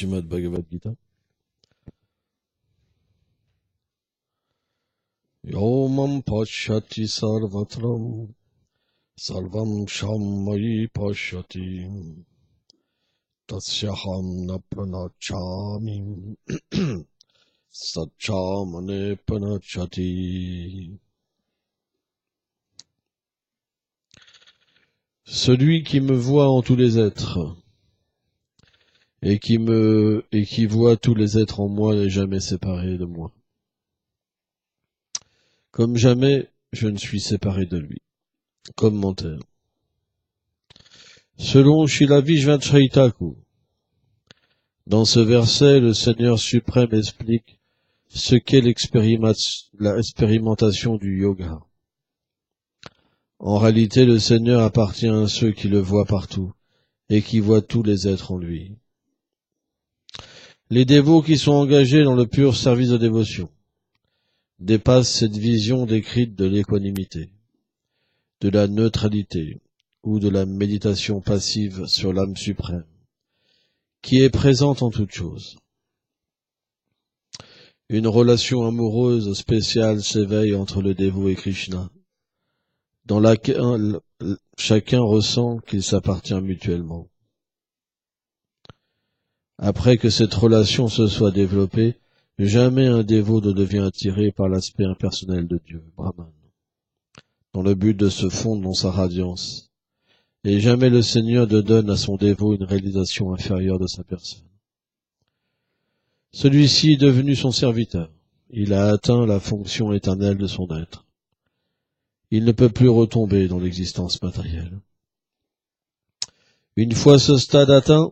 Srimad Bhagavad Gita. Yomam pashyati sarvatram sarvam shammayi pashyati tasyaham na pranachami satchamane panachati. Celui qui me voit en tous les êtres et qui voit tous les êtres en moi n'est jamais séparé de moi. Comme jamais, je ne suis séparé de lui. Commentaire. Selon Srila Vishvacharya Thakur, dans ce verset, le Seigneur suprême explique ce qu'est l'expérimentation du yoga. En réalité, le Seigneur appartient à ceux qui le voient partout et qui voient tous les êtres en lui. Les dévots qui sont engagés dans le pur service de dévotion dépassent cette vision décrite de l'équanimité, de la neutralité ou de la méditation passive sur l'âme suprême, qui est présente en toutes choses. Une relation amoureuse spéciale s'éveille entre le dévot et Krishna, dans laquelle chacun ressent qu'il s'appartient mutuellement. Après que cette relation se soit développée, jamais un dévot ne devient attiré par l'aspect impersonnel de Dieu, Brahman, dans le but de se fondre dans sa radiance, et jamais le Seigneur ne donne à son dévot une réalisation inférieure de sa personne. Celui-ci est devenu son serviteur, il a atteint la fonction éternelle de son être. Il ne peut plus retomber dans l'existence matérielle. Une fois ce stade atteint,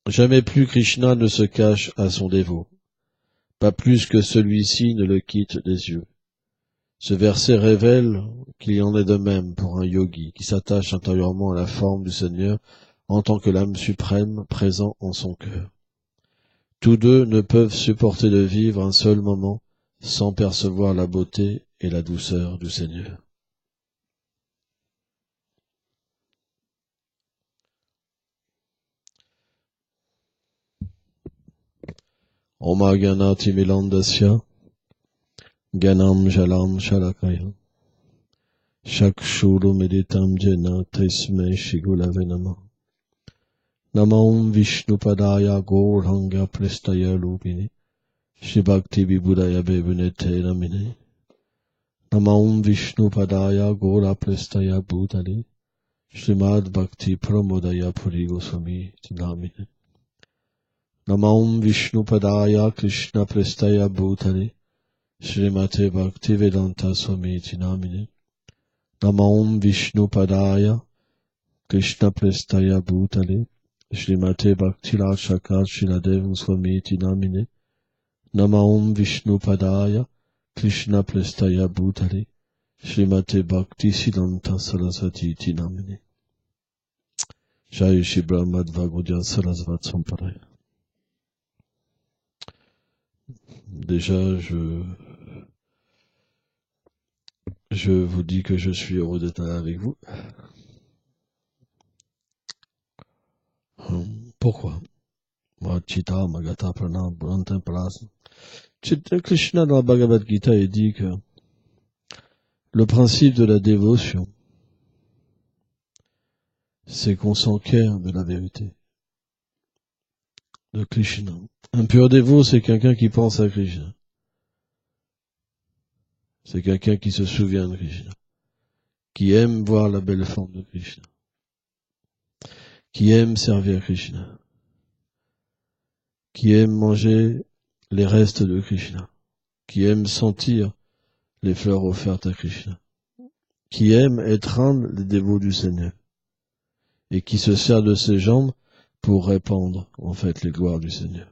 jamais plus Krishna ne se cache à son dévot, pas plus que celui-ci ne le quitte des yeux. Ce verset révèle qu'il y en est de même pour un yogi qui s'attache intérieurement à la forme du Seigneur en tant que l'âme suprême présent en son cœur. Tous deux ne peuvent supporter de vivre un seul moment sans percevoir la beauté et la douceur du Seigneur. Oma Ganati Milandasya Ganam Jalam Shalakaya Shakshuru Meditam Jena Tesme Shigulave Nama Namam Vishnupadaya Gauranga Prestaya Lupini Shibhakti Vibhudaya Bebunete Namine Namam Vishnupadaya Gaura Prestaya Bhutale Srimad Bhakti Pramodaya Puri Goswami Tinamine Namam Vishnupadaya Krishna Prestaya Bhutale Srimate Bhakti Vedanta Swami Tinamine Namam Vishnupadaya Krishna Prestaya Bhutale Srimate Bhakti Rachaka Shiladev Swami Tinamine Namam Vishnupadaya Krishna Prestaya Bhutale Srimate Bhakti Siddhanta Saraswati Tinamine. Jai Shri Brahmad Gaudiya Sarasvat Samparaya. Déjà, je vous dis que je suis heureux d'être là avec vous. Pourquoi? Chita Magata Pranam Brantam Palas. Krishna dans la Bhagavad Gita il dit que le principe de la dévotion, c'est qu'on s'enquiert de la vérité de Krishna. Un pur dévot, c'est quelqu'un qui pense à Krishna. C'est quelqu'un qui se souvient de Krishna, qui aime voir la belle forme de Krishna, qui aime servir Krishna, qui aime manger les restes de Krishna, qui aime sentir les fleurs offertes à Krishna, qui aime étreindre les dévots du Seigneur, et qui se sert de ses jambes pour répandre, en fait, les gloires du Seigneur.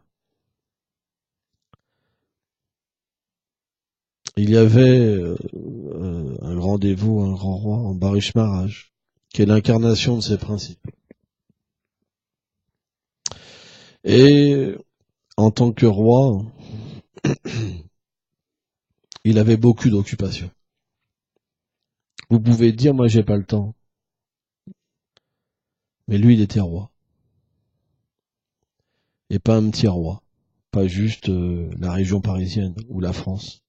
Il y avait un grand dévot, un grand roi, Ambarish Maharaj, qui est l'incarnation de ces principes. Et en tant que roi, il avait beaucoup d'occupations. Vous pouvez dire, moi j'ai pas le temps. Mais lui, il était roi. et pas un petit roi, pas juste la région parisienne ou la France,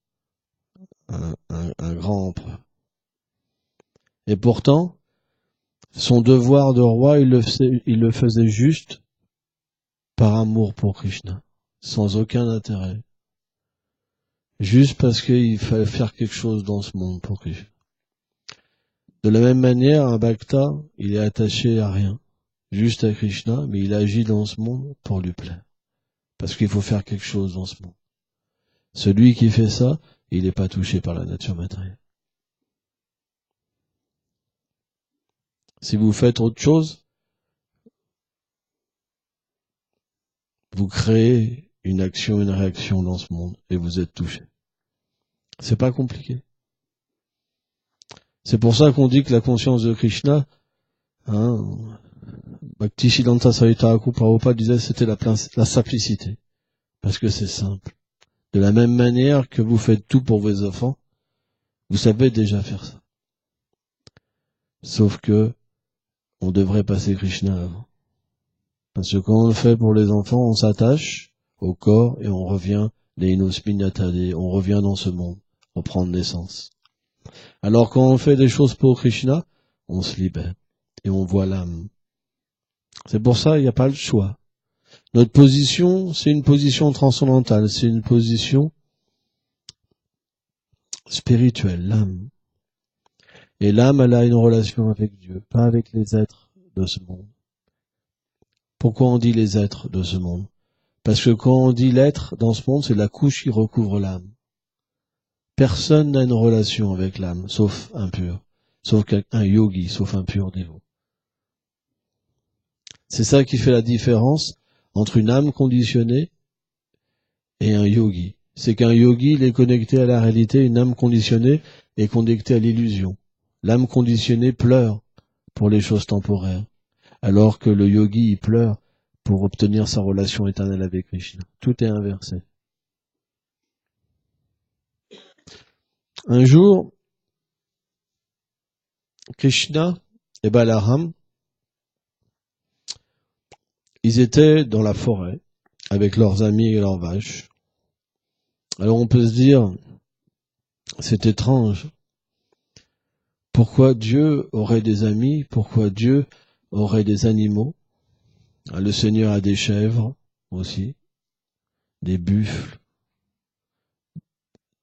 un grand empereur. Et pourtant, son devoir de roi, il le faisait juste par amour pour Krishna, sans aucun intérêt. Juste parce qu'il fallait faire quelque chose dans ce monde pour Krishna. De la même manière, un bhakta, il est attaché à rien, juste à Krishna, mais il agit dans ce monde pour lui plaire. Parce qu'il faut faire quelque chose dans ce monde. Celui qui fait ça, il n'est pas touché par la nature matérielle. Si vous faites autre chose, vous créez une action, une réaction dans ce monde, et vous êtes touché. C'est pas compliqué. C'est pour ça qu'on dit que la conscience de Krishna, Bhaktisiddhanta Sarita Thakur Prabhupada disait c'était la simplicité. Parce que c'est simple. De la même manière que vous faites tout pour vos enfants, vous savez déjà faire ça. Sauf que on devrait passer Krishna avant. Parce que quand on le fait pour les enfants, on s'attache au corps et on revient, on revient dans ce monde, on prend naissance. Alors quand on fait des choses pour Krishna, on se libère et on voit l'âme. C'est pour ça qu'il n'y a pas le choix. Notre position, c'est une position transcendantale, c'est une position spirituelle, l'âme. Et l'âme, elle a une relation avec Dieu, pas avec les êtres de ce monde. Pourquoi on dit les êtres de ce monde? Parce que quand on dit l'être dans ce monde, c'est la couche qui recouvre l'âme. Personne n'a une relation avec l'âme, sauf un pur, sauf un yogi, sauf un pur dévot. C'est ça qui fait la différence entre une âme conditionnée et un yogi. C'est qu'un yogi, il est connecté à la réalité, une âme conditionnée est connectée à l'illusion. L'âme conditionnée pleure pour les choses temporaires, alors que le yogi, il pleure pour obtenir sa relation éternelle avec Krishna. Tout est inversé. Un jour, Krishna et Balaram, ils étaient dans la forêt avec leurs amis et leurs vaches. Alors on peut se dire, c'est étrange. Pourquoi Dieu aurait des amis? Pourquoi Dieu aurait des animaux? Le Seigneur a des chèvres aussi, des buffles,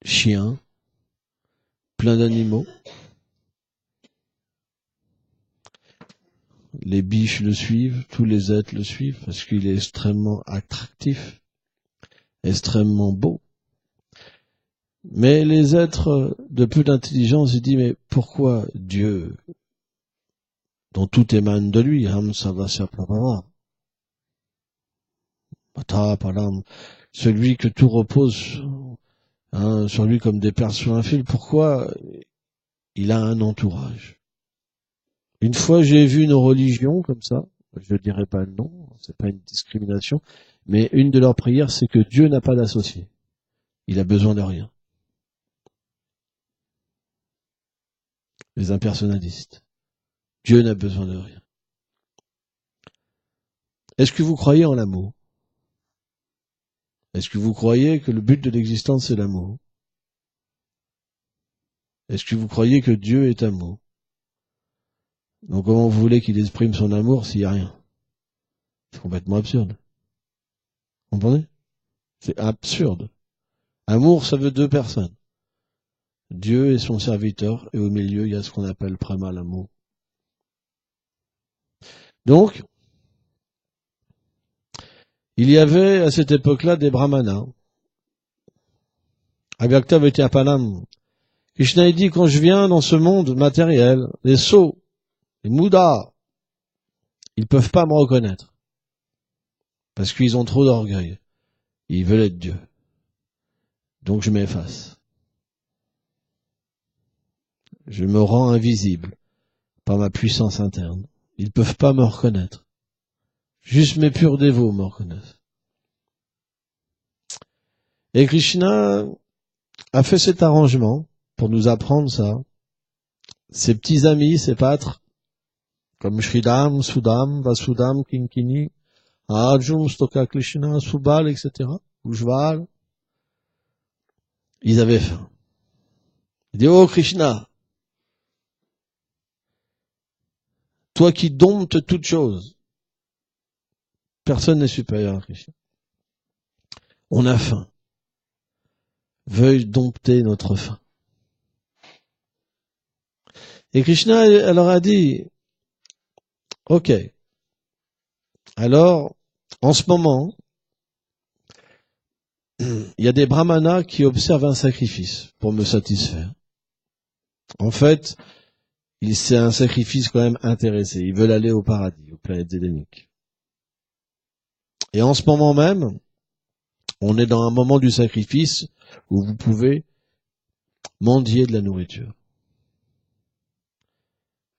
chiens, plein d'animaux. Les biches le suivent, tous les êtres le suivent parce qu'il est extrêmement attractif, extrêmement beau. Mais les êtres de plus d'intelligence, ils disent, mais pourquoi Dieu, dont tout émane de lui, celui que tout repose sur lui comme des perles sur un fil, pourquoi il a un entourage? Une fois, j'ai vu une religion comme ça, je ne dirai pas le nom, c'est pas une discrimination, mais une de leurs prières, c'est que Dieu n'a pas d'associé. Il a besoin de rien. Les impersonnalistes. Dieu n'a besoin de rien. Est-ce que vous croyez en l'amour? Est-ce que vous croyez que le but de l'existence, c'est l'amour? Est-ce que vous croyez que Dieu est amour? Donc comment vous voulez qu'il exprime son amour s'il n'y a rien? C'est complètement absurde. Vous comprenez? C'est absurde. Amour, ça veut deux personnes. Dieu et son serviteur, et au milieu, il y a ce qu'on appelle Prema, l'amour. Donc, il y avait à cette époque-là des brahmanas. Avyakta Vetyapalam. Krishna dit, quand je viens dans ce monde matériel, les sots, les moudas, ils peuvent pas me reconnaître. Parce qu'ils ont trop d'orgueil. Ils veulent être Dieu. Donc je m'efface. Je me rends invisible par ma puissance interne. Ils peuvent pas me reconnaître. Juste mes purs dévots me reconnaissent. Et Krishna a fait cet arrangement pour nous apprendre ça. Ses petits amis, ses pâtres, comme Shridam, Sudam, Vasudam, Kinkini, Arjun, Stoka Krishna, Subal, etc. Ujval. Ils avaient faim. Il dit, oh Krishna, toi qui domptes toutes choses, personne n'est supérieur à Krishna. On a faim. Veuille dompter notre faim. Et Krishna leur a dit, ok, alors, en ce moment, il y a des brahmanas qui observent un sacrifice pour me satisfaire. En fait, c'est un sacrifice quand même intéressé. Ils veulent aller au paradis, aux planètes édéniques. Et en ce moment même, on est dans un moment du sacrifice où vous pouvez mendier de la nourriture.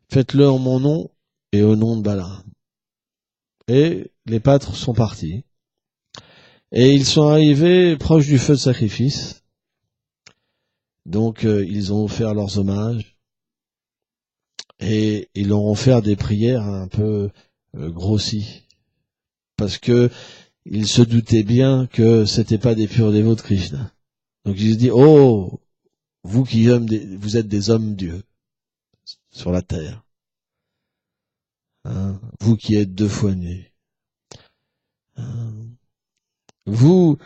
Faites-le en mon nom et au nom de Balaram. Et les pâtres sont partis. Et ils sont arrivés proches du feu de sacrifice. Donc ils ont offert leurs hommages. Et ils leur ont fait des prières un peu grossies. Parce que ils se doutaient bien que c'était pas des purs dévots de Krishna. Donc ils se disent, oh, vous vous êtes des hommes dieux sur la terre. Hein, vous qui êtes deux fois nés. Hein, vous,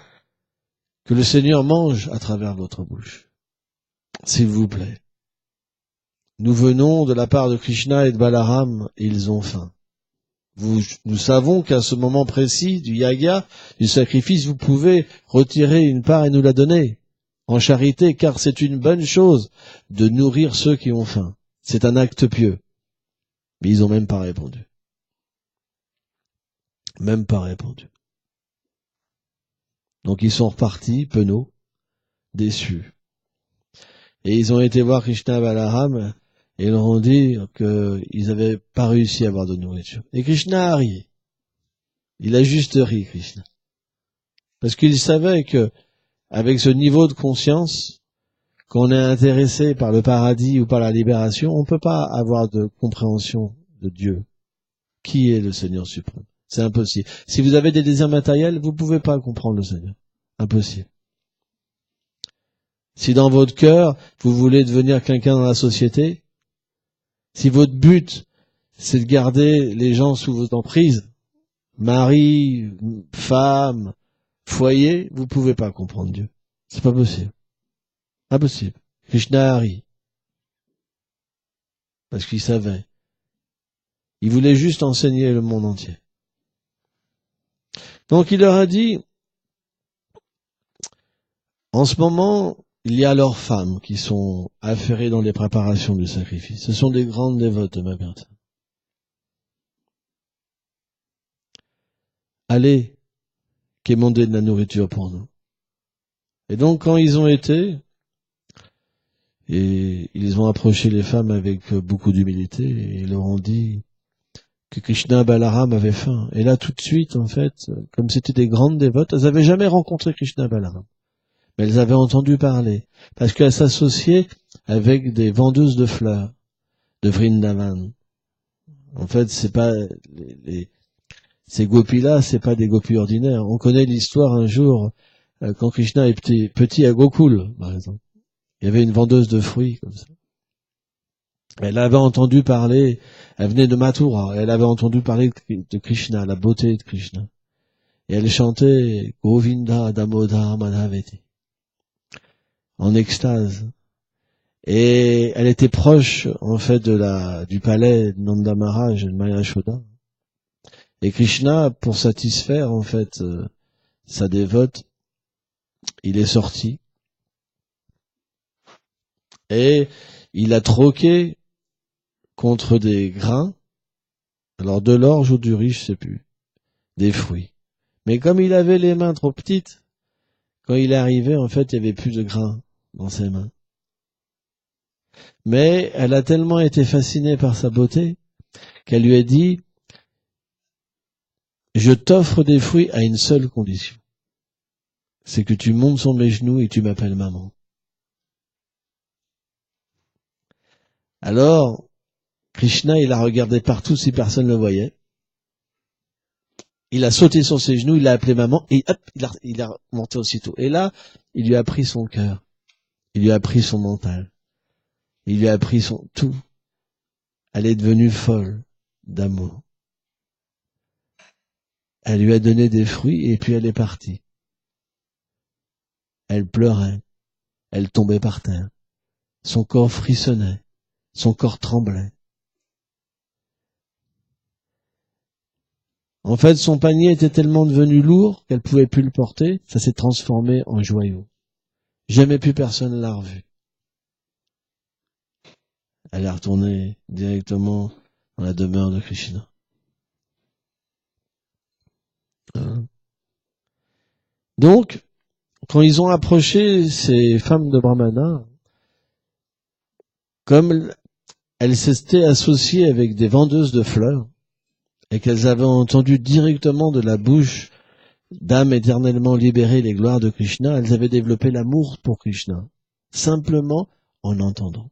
que le Seigneur mange à travers votre bouche. S'il vous plaît. Nous venons de la part de Krishna et de Balaram, et ils ont faim. Nous savons qu'à ce moment précis du yaga, du sacrifice, vous pouvez retirer une part et nous la donner en charité, car c'est une bonne chose de nourrir ceux qui ont faim. C'est un acte pieux. Mais ils ont même pas répondu. Même pas répondu. Donc ils sont repartis, penauds, déçus. Et ils ont été voir Krishna et Balaram, et ils leur ont dit qu'ils n'avaient pas réussi à avoir de nourriture. Et Krishna a ri. Il a juste ri, Krishna. Parce qu'il savait que, avec ce niveau de conscience, qu'on est intéressé par le paradis ou par la libération, on ne peut pas avoir de compréhension de Dieu. Qui est le Seigneur suprême? C'est impossible. Si vous avez des désirs matériels, vous ne pouvez pas comprendre le Seigneur. Impossible. Si dans votre cœur, vous voulez devenir quelqu'un dans la société, si votre but, c'est de garder les gens sous vos emprises, mari, femme, foyer, vous ne pouvez pas comprendre Dieu. C'est pas possible. Impossible. Krishna a ri. Parce qu'il savait. Il voulait juste enseigner le monde entier. Donc il leur a dit, en ce moment, il y a leurs femmes qui sont affairées dans les préparations du sacrifice. Ce sont des grandes dévotes de ma personne. Allez, quémander de la nourriture pour nous. Et donc quand ils ont été, et ils ont approché les femmes avec beaucoup d'humilité, et ils leur ont dit que Krishna et Balaram avaient faim. Et là, tout de suite, en fait, comme c'était des grandes dévotes, elles n'avaient jamais rencontré Krishna et Balaram. Mais elles avaient entendu parler, parce qu'elles s'associaient avec des vendeuses de fleurs, de Vrindavan. En fait, c'est pas ces gopis-là, c'est pas des gopis ordinaires. On connaît l'histoire un jour, quand Krishna était petit à Gokul, par exemple. Il y avait une vendeuse de fruits, comme ça. Elle avait entendu parler, elle venait de Mathura, elle avait entendu parler de Krishna, la beauté de Krishna. Et elle chantait Govinda Damodar Madhaveti, en extase. Et elle était proche, en fait, du palais de Nanda Maharaj, de Maya Yashoda. Et Krishna, pour satisfaire, en fait, sa dévote, il est sorti. Et il a troqué contre des grains, alors de l'orge ou du riz, je sais plus, des fruits. Mais comme il avait les mains trop petites, quand il est arrivé, en fait, il n'y avait plus de grains dans ses mains. Mais elle a tellement été fascinée par sa beauté qu'elle lui a dit, je t'offre des fruits à une seule condition. C'est que tu montes sur mes genoux et tu m'appelles maman. Alors, Krishna, il a regardé partout si personne ne le voyait. Il a sauté sur ses genoux, il a appelé maman, et hop, il a monté aussitôt. Et là, il lui a pris son cœur. Il lui a pris son mental. Il lui a pris son tout. Elle est devenue folle d'amour. Elle lui a donné des fruits et puis elle est partie. Elle pleurait. Elle tombait par terre. Son corps frissonnait. Son corps tremblait. En fait, son panier était tellement devenu lourd qu'elle pouvait plus le porter. Ça s'est transformé en joyau. Jamais plus personne l'a revu. Elle est retournée directement dans la demeure de Krishna. Donc, quand ils ont approché ces femmes de Brahmana, comme elles s'étaient associées avec des vendeuses de fleurs, et qu'elles avaient entendu directement de la bouche d'âmes éternellement libérées les gloires de Krishna, elles avaient développé l'amour pour Krishna, simplement en entendant.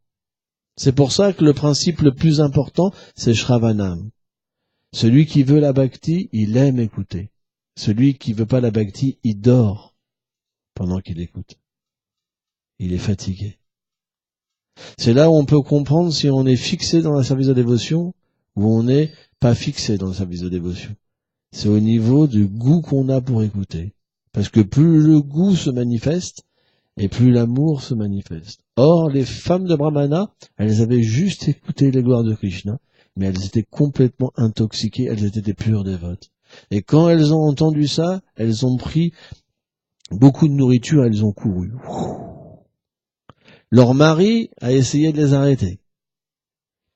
C'est pour ça que le principe le plus important, c'est Shravanam. Celui qui veut la bhakti, il aime écouter. Celui qui veut pas la bhakti, il dort pendant qu'il écoute. Il est fatigué. C'est là où on peut comprendre si on est fixé dans le service de dévotion ou on n'est pas fixé dans le service de dévotion. C'est au niveau du goût qu'on a pour écouter. Parce que plus le goût se manifeste, et plus l'amour se manifeste. Or, les femmes de Brahmana, elles avaient juste écouté les gloires de Krishna, mais elles étaient complètement intoxiquées, elles étaient des pures dévotes. Et quand elles ont entendu ça, elles ont pris beaucoup de nourriture, elles ont couru. Leur mari a essayé de les arrêter.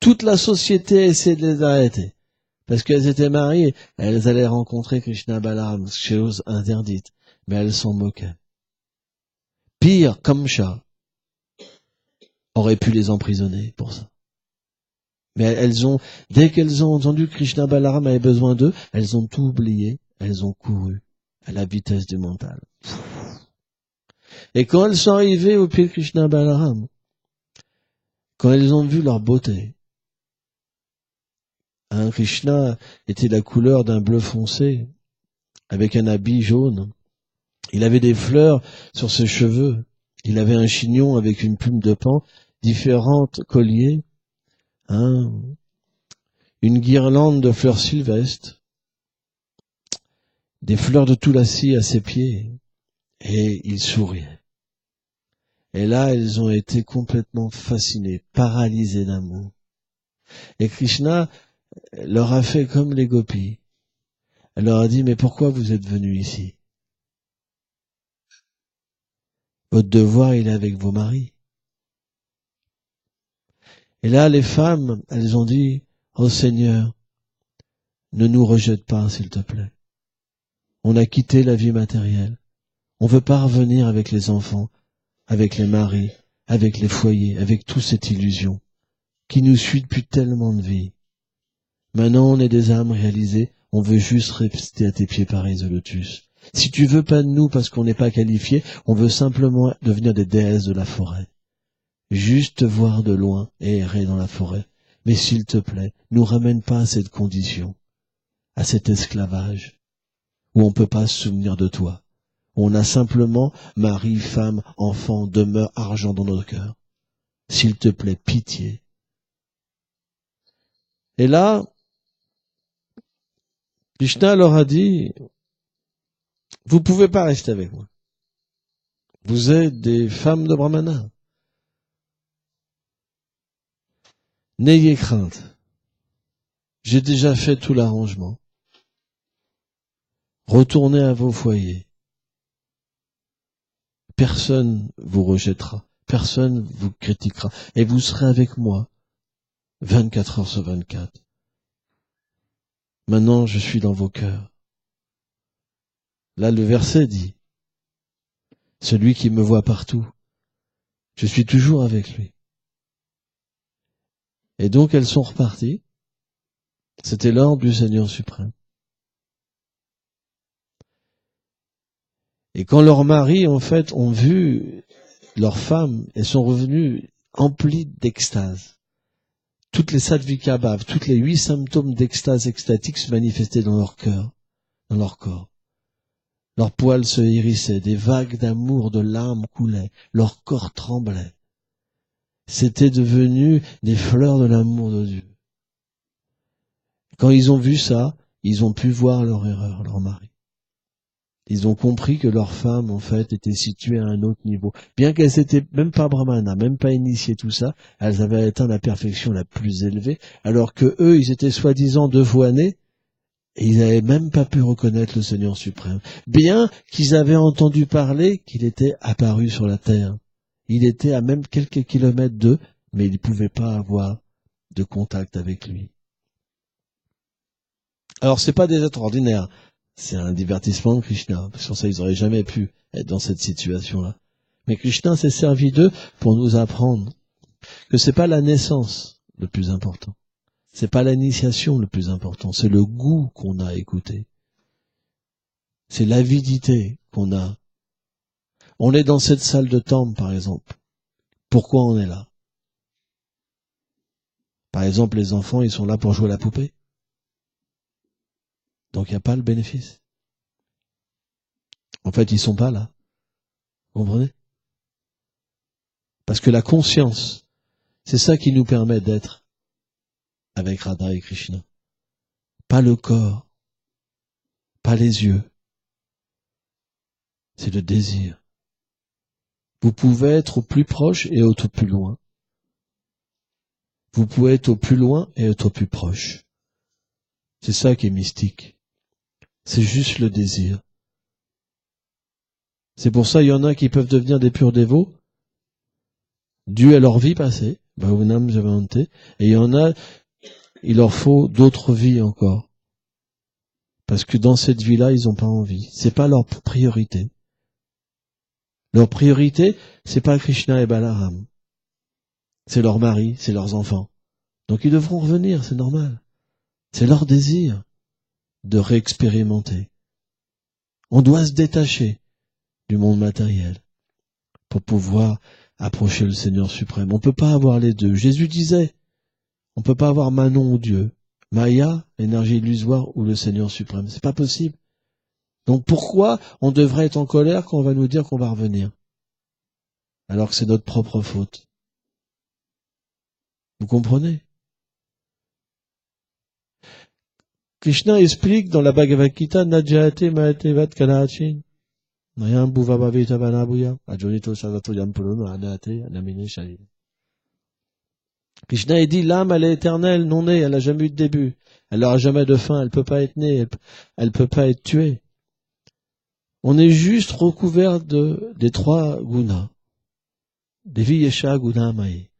Toute la société a essayé de les arrêter. Parce qu'elles étaient mariées, elles allaient rencontrer Krishna Balaram, chose interdite. Mais elles s'en moquaient. Pire, Kamsa aurait pu les emprisonner pour ça. Mais dès qu'elles ont entendu que Krishna Balaram avait besoin d'eux, elles ont tout oublié, elles ont couru à la vitesse du mental. Et quand elles sont arrivées au pied de Krishna Balaram, quand elles ont vu leur beauté, Krishna était la couleur d'un bleu foncé, avec un habit jaune. Il avait des fleurs sur ses cheveux. Il avait un chignon avec une plume de paon, différentes colliers, une guirlande de fleurs sylvestres, des fleurs de Tulasi à ses pieds, et il souriait. Et là, elles ont été complètement fascinées, paralysées d'amour. Et Krishna leur a fait comme les gopis. Elle leur a dit, mais pourquoi vous êtes venus ici? Votre devoir, il est avec vos maris. Et là, les femmes, elles ont dit, oh Seigneur, ne nous rejette pas, s'il te plaît. On a quitté la vie matérielle. On veut pas revenir avec les enfants, avec les maris, avec les foyers, avec toute cette illusion qui nous suit depuis tellement de vies. Maintenant, on est des âmes réalisées, on veut juste rester à tes pieds pareils de lotus. Si tu veux pas de nous parce qu'on n'est pas qualifiés, on veut simplement devenir des déesses de la forêt. Juste te voir de loin et errer dans la forêt. Mais s'il te plaît, nous ramène pas à cette condition, à cet esclavage, où on peut pas se souvenir de toi. On a simplement mari, femme, enfant, demeure, argent dans notre cœur. S'il te plaît, pitié. Et là, Krishna leur a dit, vous pouvez pas rester avec moi. Vous êtes des femmes de Brahmana. N'ayez crainte. J'ai déjà fait tout l'arrangement. Retournez à vos foyers. Personne vous rejettera. Personne vous critiquera. Et vous serez avec moi 24 heures sur 24. Maintenant, je suis dans vos cœurs. Là, le verset dit, celui qui me voit partout, je suis toujours avec lui. Et donc, elles sont reparties. C'était l'ordre du Seigneur suprême. Et quand leurs maris, en fait, ont vu leurs femmes, elles sont revenues emplies d'extase. Toutes les sattvika bhav, toutes les 8 symptômes d'extase extatique se manifestaient dans leur cœur, dans leur corps. Leurs poils se hérissaient, des vagues d'amour, de larmes coulaient, leur corps tremblait. C'était devenu des fleurs de l'amour de Dieu. Quand ils ont vu ça, ils ont pu voir leur erreur, leur mari. Ils ont compris que leur femme, en fait, était située à un autre niveau. Bien qu'elles n'étaient même pas brahmanas, même pas initiées tout ça, elles avaient atteint la perfection la plus élevée, alors que eux, ils étaient soi-disant 2 fois nés, et ils n'avaient même pas pu reconnaître le Seigneur suprême. Bien qu'ils avaient entendu parler qu'il était apparu sur la terre. Il était à même quelques kilomètres d'eux, mais ils ne pouvaient pas avoir de contact avec lui. Alors, c'est pas des êtres ordinaires. C'est un divertissement de Krishna. Sur ça, ils n'auraient jamais pu être dans cette situation-là. Mais Krishna s'est servi d'eux pour nous apprendre que c'est pas la naissance le plus important. C'est pas l'initiation le plus important. C'est le goût qu'on a écouté. C'est l'avidité qu'on a. On est dans cette salle de temple, par exemple. Pourquoi on est là? Par exemple, les enfants, ils sont là pour jouer à la poupée. Donc, il n'y a pas le bénéfice. En fait, ils sont pas là. Vous comprenez? Parce que la conscience, c'est ça qui nous permet d'être avec Radha et Krishna. Pas le corps, pas les yeux. C'est le désir. Vous pouvez être au plus proche et au plus loin. Vous pouvez être au plus loin et être au plus proche. C'est ça qui est mystique. C'est juste le désir. C'est pour ça, il y en a qui peuvent devenir des purs dévots, dû à leur vie passée, et il y en a, il leur faut d'autres vies encore. Parce que dans cette vie-là, ils n'ont pas envie. C'est pas leur priorité. Leur priorité, c'est pas Krishna et Balaram. C'est leur mari, c'est leurs enfants. Donc ils devront revenir, c'est normal. C'est leur désir de réexpérimenter. On doit se détacher du monde matériel pour pouvoir approcher le Seigneur suprême. On ne peut pas avoir les deux. Jésus disait, on ne peut pas avoir Manon ou Dieu. Maya, énergie illusoire, ou le Seigneur suprême. C'est pas possible. Donc pourquoi on devrait être en colère quand on va nous dire qu'on va revenir? Alors que c'est notre propre faute. Vous comprenez? Krishna explique dans la Bhagavad Gita, Najayate Mahatevat Kalachin. Krishna a dit, l'âme, elle est éternelle, non née, elle n'a jamais eu de début. Elle n'aura jamais de fin, elle ne peut pas être née, elle ne peut pas être tuée. On est juste recouvert des 3 gunas. Des viyesha guna mai.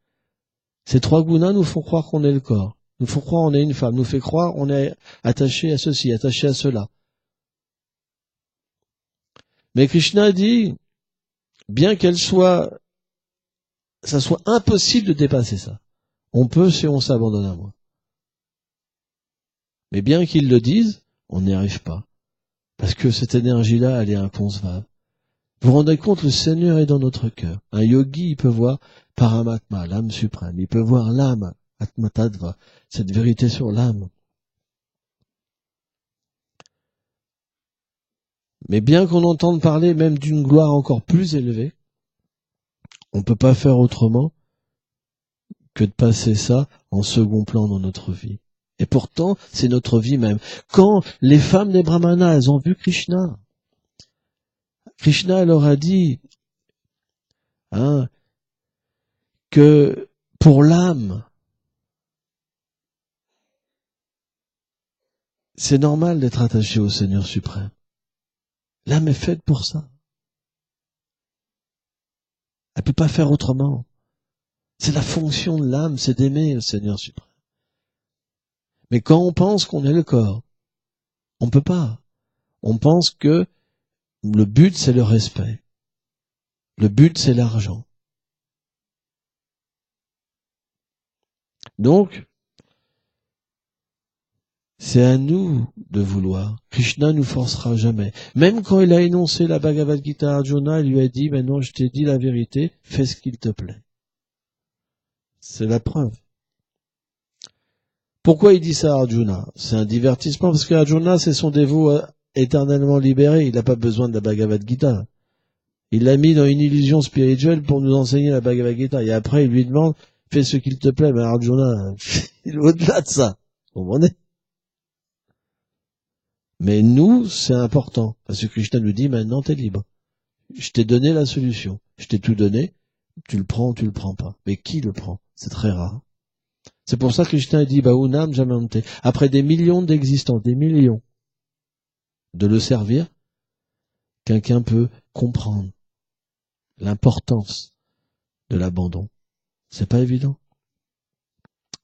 Ces 3 gunas nous font croire qu'on est le corps. Nous font croire qu'on est une femme. Nous fait croire qu'on est attaché à ceci, attaché à cela. Mais Krishna dit, bien ça soit impossible de dépasser ça. On peut si on s'abandonne à moi. Mais bien qu'ils le disent, on n'y arrive pas. Parce que cette énergie-là, elle est inconcevable. Vous vous rendez compte, le Seigneur est dans notre cœur. Un yogi, il peut voir Paramatma, l'âme suprême. Il peut voir l'âme, Atmatadva, cette vérité sur l'âme. Mais bien qu'on entende parler même d'une gloire encore plus élevée, on ne peut pas faire autrement que de passer ça en second plan dans notre vie. Et pourtant, c'est notre vie même. Quand les femmes des Brahmanas, elles ont vu Krishna, Krishna leur a dit que pour l'âme, c'est normal d'être attaché au Seigneur suprême. L'âme est faite pour ça. Elle ne peut pas faire autrement. C'est la fonction de l'âme, c'est d'aimer le Seigneur suprême. Mais quand on pense qu'on est le corps, on ne peut pas. On pense que le but, c'est le respect. Le but, c'est l'argent. Donc, c'est à nous de vouloir. Krishna nous forcera jamais. Même quand il a énoncé la Bhagavad Gita à Arjuna, il lui a dit, maintenant je t'ai dit la vérité, fais ce qu'il te plaît. C'est la preuve. Pourquoi il dit ça à Arjuna? C'est un divertissement, parce que Arjuna, c'est son dévot éternellement libéré. Il n'a pas besoin de la Bhagavad Gita. Il l'a mis dans une illusion spirituelle pour nous enseigner la Bhagavad Gita. Et après, il lui demande, fais ce qu'il te plaît. Mais Arjuna, il est au-delà de ça. Vous comprenez? Mais nous, c'est important. Parce que Krishna nous dit, maintenant, t'es libre. Je t'ai donné la solution. Je t'ai tout donné. Tu le prends ou tu le prends pas. Mais qui le prend? C'est très rare. C'est pour ça que Krishna dit, Bahunam Jamante. Après des millions d'existence, des millions, de le servir, quelqu'un peut comprendre l'importance de l'abandon. C'est pas évident.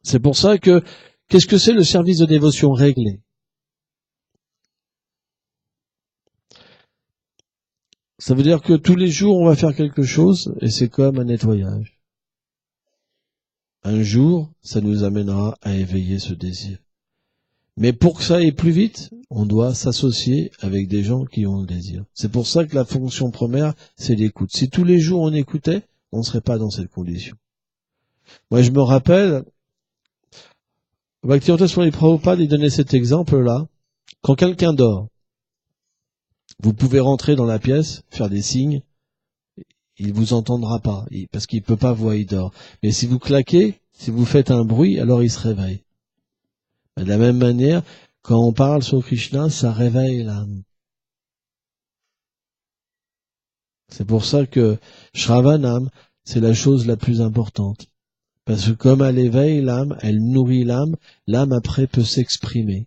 C'est pour ça que, qu'est-ce que c'est le service de dévotion réglé? Ça veut dire que tous les jours, on va faire quelque chose, et c'est comme un nettoyage. Un jour, ça nous amènera à éveiller ce désir. Mais pour que ça aille plus vite, on doit s'associer avec des gens qui ont le désir. C'est pour ça que la fonction première, c'est l'écoute. Si tous les jours on écoutait, on ne serait pas dans cette condition. Moi, je me rappelle, Bhaktivedanta Swami Prabhupada, il donnait cet exemple-là. Quand quelqu'un dort, vous pouvez rentrer dans la pièce, faire des signes, il vous entendra pas, parce qu'il peut pas voir, il dort. Mais si vous claquez, si vous faites un bruit, alors il se réveille. De la même manière, quand on parle sur Krishna, ça réveille l'âme. C'est pour ça que Shravanam, c'est la chose la plus importante. Parce que comme elle éveille l'âme, elle nourrit l'âme après peut s'exprimer.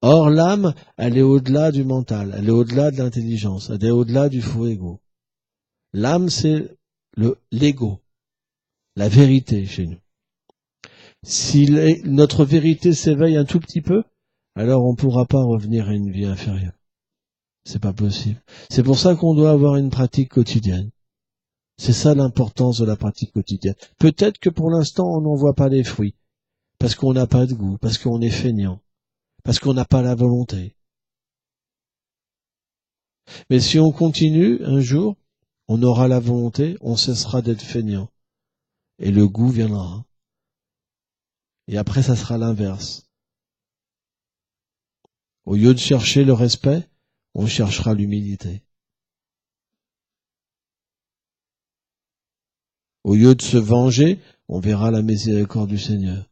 Or, l'âme, elle est au-delà du mental, elle est au-delà de l'intelligence, elle est au-delà du faux ego. L'âme, c'est l'ego, la vérité chez nous. Si notre vérité s'éveille un tout petit peu, alors on ne pourra pas revenir à une vie inférieure. C'est pas possible. C'est pour ça qu'on doit avoir une pratique quotidienne. C'est ça l'importance de la pratique quotidienne. Peut-être que pour l'instant, on n'en voit pas les fruits, parce qu'on n'a pas de goût, parce qu'on est feignant, parce qu'on n'a pas la volonté. Mais si on continue, un jour, on aura la volonté, on cessera d'être feignant. Et le goût viendra. Et après, ça sera l'inverse. Au lieu de chercher le respect, on cherchera l'humilité. Au lieu de se venger, on verra la miséricorde du Seigneur.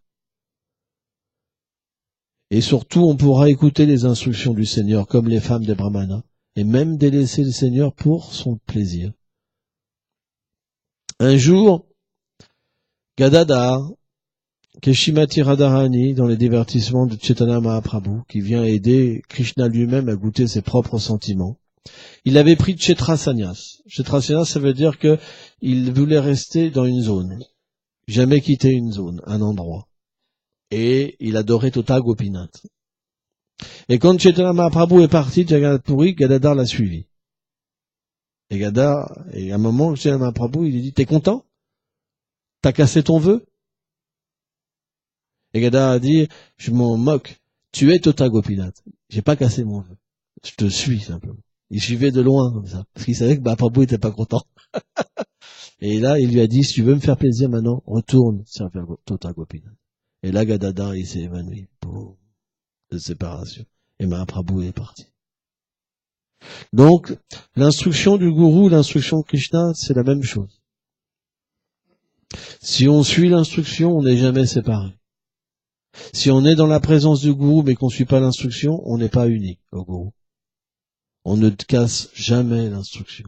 Et surtout, on pourra écouter les instructions du Seigneur, comme les femmes des Brahmanas, et même délaisser le Seigneur pour son plaisir. Un jour, Gadadhar, qui est Shrimati Radharani dans les divertissements de Chaitanya Mahaprabhu, qui vient aider Krishna lui-même à goûter ses propres sentiments, il avait pris Kshetra Sannyas. Kshetra Sannyas, ça veut dire que il voulait rester dans une zone, jamais quitter une zone, un endroit. Et il adorait Tota Gopinath. Et quand Chaitanya Mahaprabhu est parti de Jagannath Puri, Gadadhar l'a suivi. Et Gadadhar, et à un moment, Chaitanya Mahaprabhu, il lui dit, t'es content? T'as cassé ton vœu? Et Gadadhar a dit, je m'en moque, tu es Tota Gopinath. J'ai pas cassé mon vœu. Je te suis simplement. Il suivait de loin comme ça, parce qu'il savait que Mahaprabhu était pas content. Et là, il lui a dit, si tu veux me faire plaisir maintenant, retourne servir Tota Gopinath. Et là, Gadadhar, il s'est évanoui. Boum, de séparation. Et Mahaprabhu est parti. Donc, l'instruction du gourou, l'instruction de Krishna, c'est la même chose. Si on suit l'instruction, on n'est jamais séparé. Si on est dans la présence du gourou, mais qu'on ne suit pas l'instruction, on n'est pas uni au gourou. On ne casse jamais l'instruction.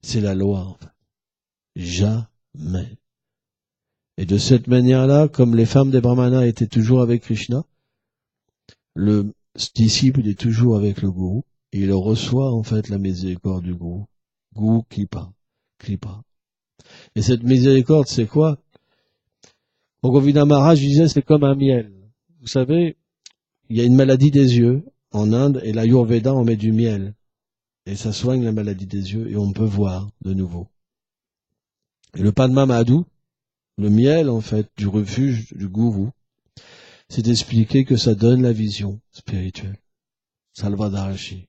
C'est la loi, en fait. Jamais. Et de cette manière-là, comme les femmes des Brahmanas étaient toujours avec Krishna, le disciple est toujours avec le gourou, et il reçoit en fait la miséricorde du gourou. Gourou Kripa. Et cette miséricorde, c'est quoi? Govindamata Maharaj disait, c'est comme un miel. Vous savez, il y a une maladie des yeux en Inde, et l'Ayurveda, on met du miel. Et ça soigne la maladie des yeux, et on peut voir de nouveau. Et le Padma Madhu, le miel, en fait, du refuge du gourou, c'est d'expliquer que ça donne la vision spirituelle. Salvadarashi.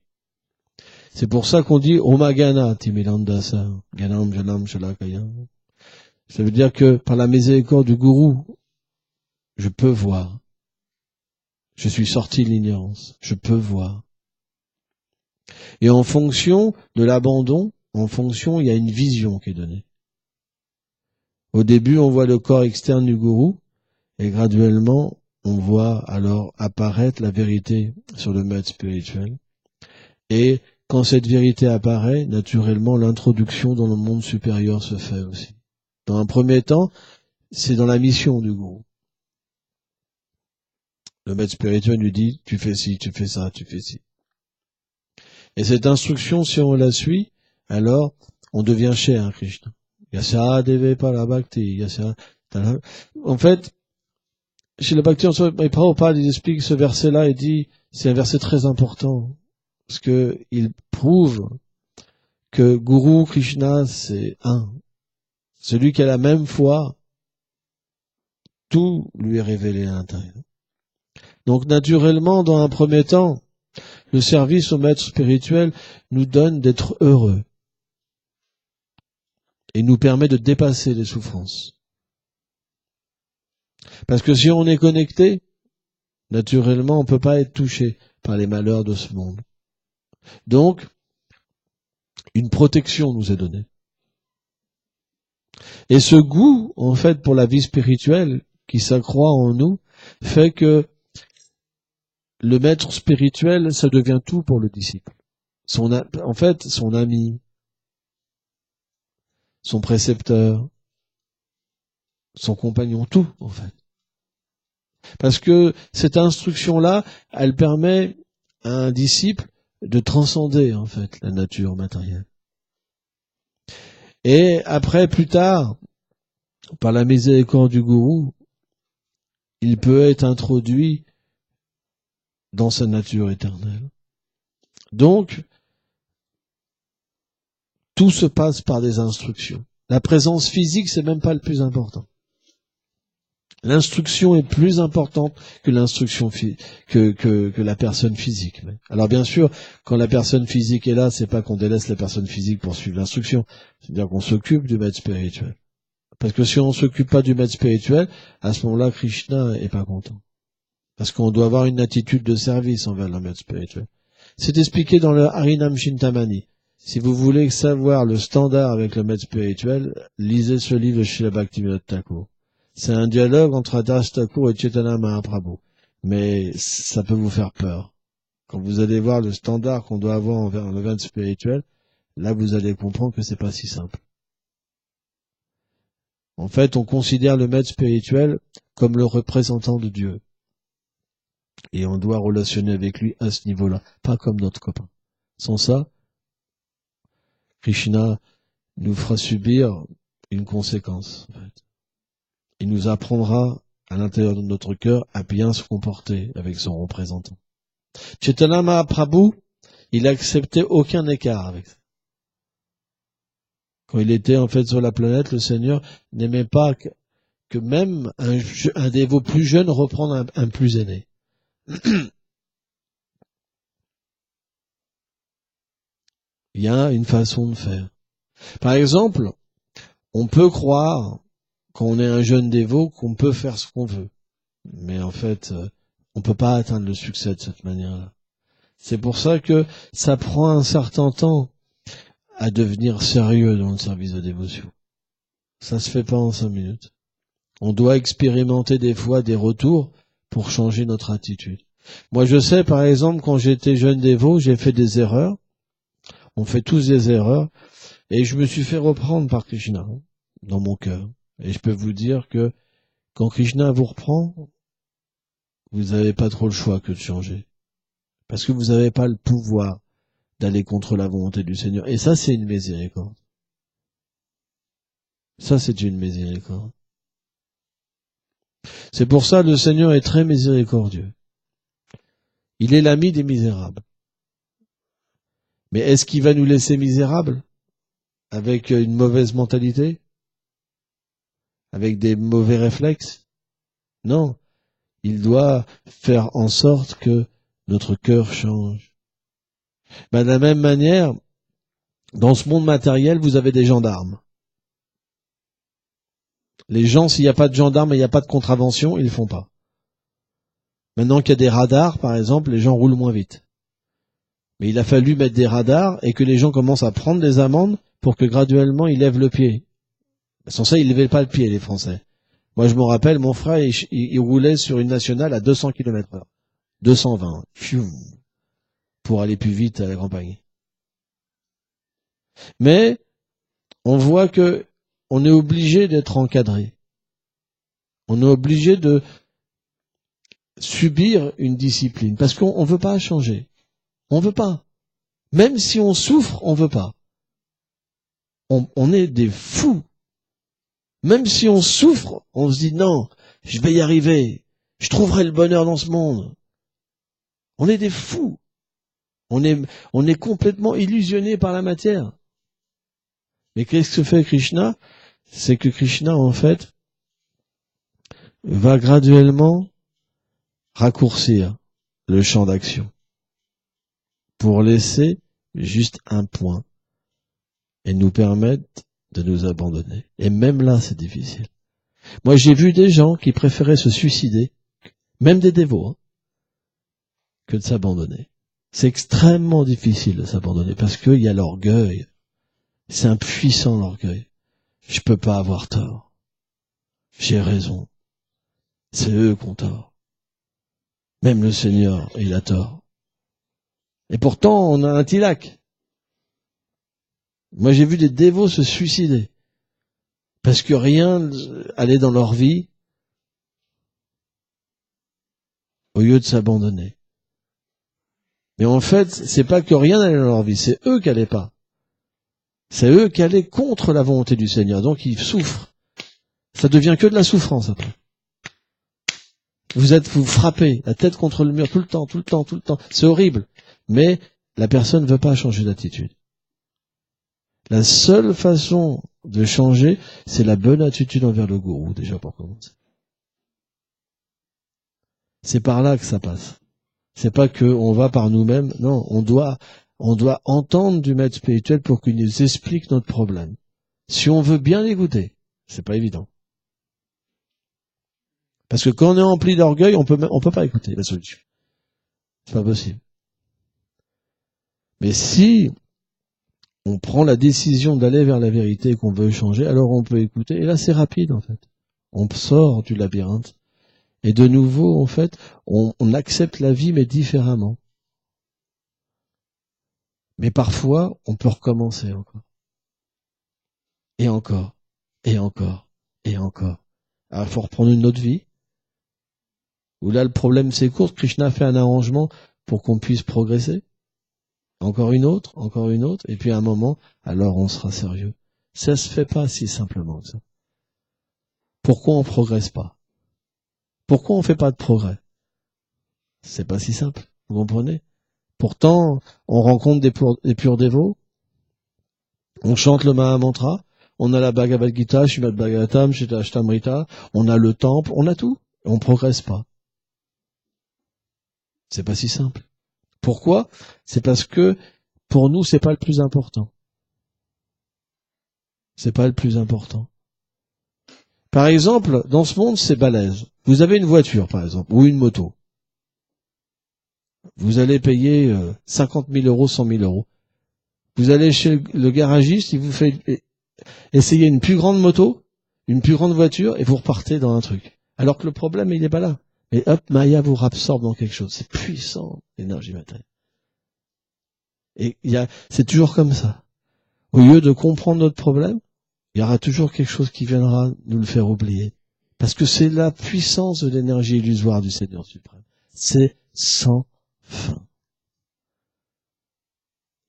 C'est pour ça qu'on dit Omagana Timilandasa, Ganam Janam Shalakaya. Ça veut dire que par la miséricorde du gourou, je peux voir. Je suis sorti de l'ignorance. Je peux voir. Et en fonction de l'abandon, il y a une vision qui est donnée. Au début, on voit le corps externe du gourou, et graduellement, on voit alors apparaître la vérité sur le maître spirituel. Et quand cette vérité apparaît, naturellement, l'introduction dans le monde supérieur se fait aussi. Dans un premier temps, c'est dans la mission du gourou. Le maître spirituel lui dit, tu fais ci, tu fais ça, tu fais ci. Et cette instruction, si on la suit, alors on devient cher à Krishna. Yasa deve parabhakti, yasa. En fait, chez le Bhakti, Prabhupada, il explique ce verset-là et dit, c'est un verset très important, parce que il prouve que Guru Krishna, c'est un. Celui qui a la même foi, tout lui est révélé à l'intérieur. Donc, naturellement, dans un premier temps, le service au maître spirituel nous donne d'être heureux et nous permet de dépasser les souffrances. Parce que si on est connecté, naturellement, on ne peut pas être touché par les malheurs de ce monde. Donc, une protection nous est donnée. Et ce goût, en fait, pour la vie spirituelle qui s'accroît en nous, fait que le maître spirituel, ça devient tout pour le disciple. Son ami, son précepteur, son compagnon, tout, en fait. Parce que cette instruction-là, elle permet à un disciple de transcender, en fait, la nature matérielle. Et après, plus tard, par la miséricorde du gourou, il peut être introduit dans sa nature éternelle. Donc, tout se passe par des instructions. La présence physique, c'est même pas le plus important. L'instruction est plus importante que l'instruction que la personne physique. Alors bien sûr, quand la personne physique est là, c'est pas qu'on délaisse la personne physique pour suivre l'instruction. C'est-à-dire qu'on s'occupe du maître spirituel. Parce que si on ne s'occupe pas du maître spirituel, à ce moment-là, Krishna est pas content. Parce qu'on doit avoir une attitude de service envers le maître spirituel. C'est expliqué dans le Harinam Chintamani. Si vous voulez savoir le standard avec le maître spirituel, lisez ce livre de Srila Bhaktivinoda Thakur. C'est un dialogue entre Das Thakur et Chaitanya Mahaprabhu. Mais ça peut vous faire peur. Quand vous allez voir le standard qu'on doit avoir envers le maître spirituel, là vous allez comprendre que c'est pas si simple. En fait, on considère le maître spirituel comme le représentant de Dieu. Et on doit relationner avec lui à ce niveau-là, pas comme notre copain. Sans ça, Krishna nous fera subir une conséquence, en fait. Il nous apprendra à l'intérieur de notre cœur à bien se comporter avec son représentant. Chaitanya Mahaprabhu, il acceptait aucun écart avec ça. Quand il était en fait sur la planète, le Seigneur n'aimait pas que même un dévot plus jeune reprenne un plus aîné. Il y a une façon de faire. Par exemple, on peut croire, quand on est un jeune dévot, qu'on peut faire ce qu'on veut. Mais en fait, on peut pas atteindre le succès de cette manière-là. C'est pour ça que ça prend un certain temps à devenir sérieux dans le service de dévotion. Ça se fait pas en 5 minutes. On doit expérimenter des fois des retours pour changer notre attitude. Moi, je sais, par exemple, quand j'étais jeune dévot, j'ai fait des erreurs. On fait tous des erreurs. Et je me suis fait reprendre par Krishna dans mon cœur. Et je peux vous dire que quand Krishna vous reprend, vous n'avez pas trop le choix que de changer. Parce que vous n'avez pas le pouvoir d'aller contre la volonté du Seigneur. Et ça, c'est une miséricorde. Ça, c'est une miséricorde. C'est pour ça que le Seigneur est très miséricordieux. Il est l'ami des misérables. Mais est-ce qu'il va nous laisser misérables avec une mauvaise mentalité? Avec des mauvais réflexes? Non. Il doit faire en sorte que notre cœur change. De la même manière, dans ce monde matériel, vous avez des gendarmes. Les gens, s'il n'y a pas de gendarmes et il n'y a pas de contravention, ils ne le font pas. Maintenant qu'il y a des radars, par exemple, les gens roulent moins vite. Mais il a fallu mettre des radars et que les gens commencent à prendre des amendes pour que graduellement ils lèvent le pied. Sans ça, ils ne levaient pas le pied, les Français. Moi, je me rappelle, mon frère, il roulait sur une nationale à 200 km/h. 220. Pfiou, pour aller plus vite à la campagne. Mais, on voit que on est obligé d'être encadré. On est obligé de subir une discipline. Parce qu'on ne veut pas changer. On veut pas. Même si on souffre, on veut pas. On est des fous. Même si on souffre, on se dit non, je vais y arriver. Je trouverai le bonheur dans ce monde. On est des fous. On est complètement illusionné par la matière. Mais qu'est-ce que fait Krishna? C'est que Krishna, en fait, va graduellement raccourcir le champ d'action pour laisser juste un point et nous permettre de nous abandonner. Et même là, c'est difficile. Moi, j'ai vu des gens qui préféraient se suicider, même des dévots, hein, que de s'abandonner. C'est extrêmement difficile de s'abandonner parce qu'il y a l'orgueil. C'est impuissant, l'orgueil. Je peux pas avoir tort. J'ai raison. C'est eux qui ont tort. Même le Seigneur, il a tort. Et pourtant, on a un tilak. Moi, j'ai vu des dévots se suicider. Parce que rien allait dans leur vie au lieu de s'abandonner. Mais en fait, c'est pas que rien n'allait dans leur vie, c'est eux qui allaient pas. C'est eux qui allaient contre la volonté du Seigneur. Donc ils souffrent. Ça devient que de la souffrance après. Vous frappez la tête contre le mur tout le temps. C'est horrible. Mais la personne ne veut pas changer d'attitude. La seule façon de changer, c'est la bonne attitude envers le gourou, déjà pour commencer. C'est par là que ça passe. C'est pas que on va par nous-mêmes, non, on doit entendre du maître spirituel pour qu'il nous explique notre problème. Si on veut bien l'écouter, c'est pas évident. Parce que quand on est empli d'orgueil, on peut pas écouter la solution. C'est pas possible. Mais si on prend la décision d'aller vers la vérité et qu'on veut changer, alors on peut écouter. Et là, c'est rapide, en fait. On sort du labyrinthe. Et de nouveau, en fait, on accepte la vie, mais différemment. Mais parfois, on peut recommencer encore. Et encore. Et encore. Et encore. Alors, il faut reprendre une autre vie. Où là, le problème s'écourte. Krishna fait un arrangement pour qu'on puisse progresser. Encore une autre. Et puis à un moment, alors on sera sérieux. Ça se fait pas si simplement que ça. Pourquoi on progresse pas? Pourquoi on fait pas de progrès? C'est pas si simple. Vous comprenez? Pourtant, on rencontre des purs dévots. On chante le Mahamantra. On a la Bhagavad Gita, Srimad Bhagavatam, Ashtamrita. On a le temple. On a tout. On progresse pas. C'est pas si simple. Pourquoi? C'est parce que pour nous, c'est pas le plus important. C'est pas le plus important. Par exemple, dans ce monde, c'est balèze. Vous avez une voiture, par exemple, ou une moto. Vous allez payer 50 000 euros, 100 000 euros. Vous allez chez le garagiste, il vous fait essayer une plus grande moto, une plus grande voiture, et vous repartez dans un truc. Alors que le problème, il n'est pas là. Et hop, Maya vous absorbe dans quelque chose. C'est puissant, l'énergie matérielle. Et c'est toujours comme ça. Au lieu de comprendre notre problème, il y aura toujours quelque chose qui viendra nous le faire oublier. Parce que c'est la puissance de l'énergie illusoire du Seigneur suprême. C'est sans fin.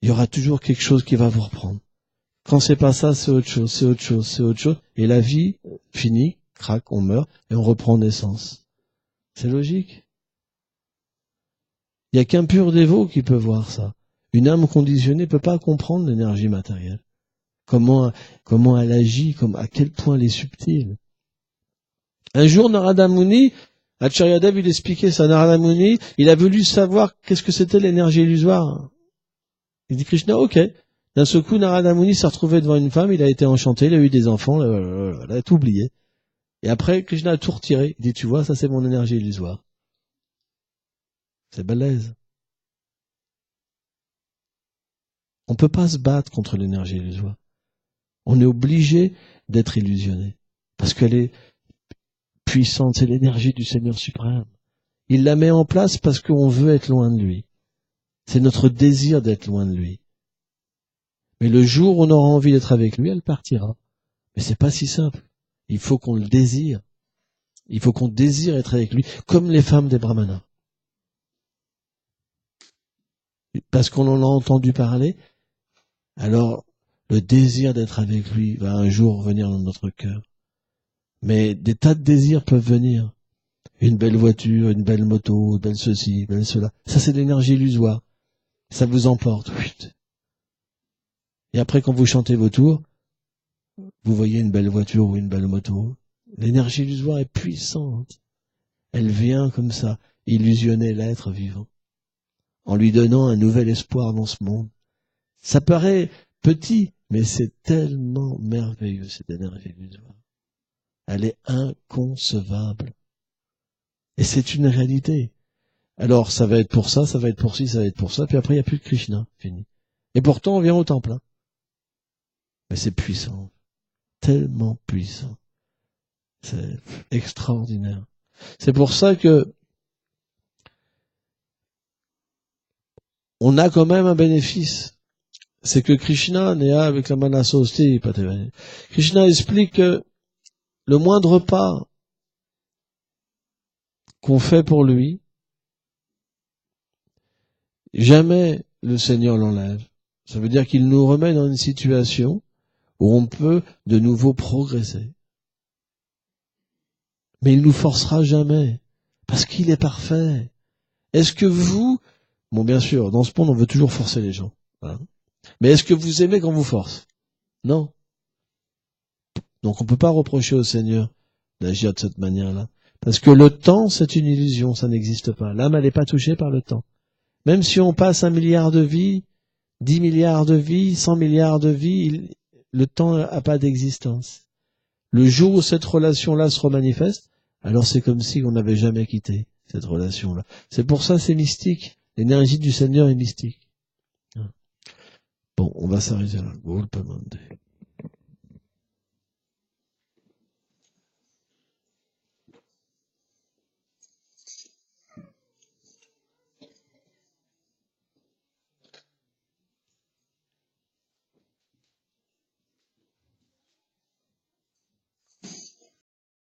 Il y aura toujours quelque chose qui va vous reprendre. Quand c'est pas ça, c'est autre chose. Et la vie finit, craque, on meurt, et on reprend naissance. C'est logique. Il n'y a qu'un pur dévot qui peut voir ça. Une âme conditionnée ne peut pas comprendre l'énergie matérielle. Comment elle agit, à quel point elle est subtile. Un jour, Narada Muni, Acharya Dev, il expliquait ça, Narada Muni, il a voulu savoir qu'est-ce que c'était l'énergie illusoire. Il dit Krishna, ok. D'un seul coup, Narada Muni s'est retrouvé devant une femme, il a été enchanté, il a eu des enfants, il a tout oublié. Et après, Krishna a tout retiré. Il dit, tu vois, ça c'est mon énergie illusoire. C'est balèze. On ne peut pas se battre contre l'énergie illusoire. On est obligé d'être illusionné. Parce qu'elle est puissante, c'est l'énergie du Seigneur suprême. Il la met en place parce qu'on veut être loin de lui. C'est notre désir d'être loin de lui. Mais le jour où on aura envie d'être avec lui, elle partira. Mais c'est pas si simple. Il faut qu'on le désire. Il faut qu'on désire être avec lui, comme les femmes des brahmanas. Parce qu'on en a entendu parler, alors le désir d'être avec lui va un jour venir dans notre cœur. Mais des tas de désirs peuvent venir. Une belle voiture, une belle moto, une belle ceci, une belle cela. Ça, c'est de l'énergie illusoire. Ça vous emporte. Et après, quand vous chantez vos tours, vous voyez une belle voiture ou une belle moto. L'énergie illusoire est puissante. Elle vient comme ça, illusionner l'être vivant, en lui donnant un nouvel espoir dans ce monde. Ça paraît petit, mais c'est tellement merveilleux, cette énergie illusoire. Elle est inconcevable. Et c'est une réalité. Alors, ça va être pour ça, ça va être pour ci, ça va être pour ça, puis après, il n'y a plus de Krishna, fini. Et pourtant, on vient au temple. Hein. Mais c'est puissant. Tellement puissant. C'est extraordinaire. C'est pour ça que on a quand même un bénéfice. C'est que Krishna n'est avec la Manasosti. Krishna explique que le moindre pas qu'on fait pour lui, jamais le Seigneur l'enlève. Ça veut dire qu'il nous remet dans une situation où on peut de nouveau progresser. Mais il nous forcera jamais, parce qu'il est parfait. Est-ce que vous, bon bien sûr, dans ce monde on veut toujours forcer les gens, hein, mais est-ce que vous aimez quand on vous force? Non. Donc on ne peut pas reprocher au Seigneur d'agir de cette manière-là. Parce que le temps, c'est une illusion, ça n'existe pas. L'âme, elle n'est pas touchée par le temps. Même si on passe 1 milliard de vies, 10 milliards de vies, 100 milliards de vies, le temps n'a pas d'existence. Le jour où cette relation-là se remanifeste, alors c'est comme si on n'avait jamais quitté cette relation-là. C'est pour ça c'est mystique. L'énergie du Seigneur est mystique. Bon, on va s'arrêter là.